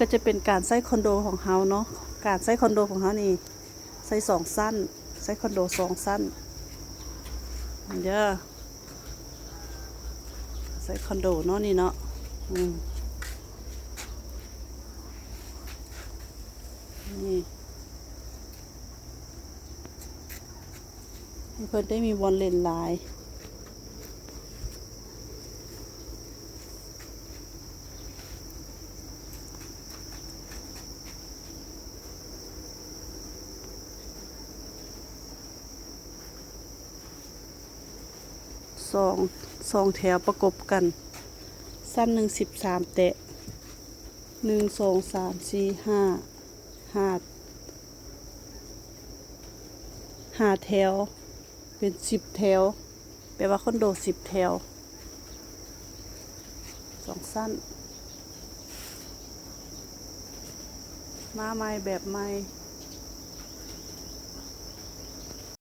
ก็จะเป็นการใช้คอนโดของเฮาเนาะการใช้คอนโดของเฮานี่ใช้2 สั้นใช้คอนโด2 สั้นเด้อใช้คอนโดเนาะนี่เนาะนี่ให้เพิ่นได้มีบอลเล่นหลายสองแถวประกบกันสั้นหนึ่ง13 แตะ1 2 3 4 5แถวเป็น10 แถวแปลว่าคอนโด10 แถว2 สั้นมาใหม่แบบใหม่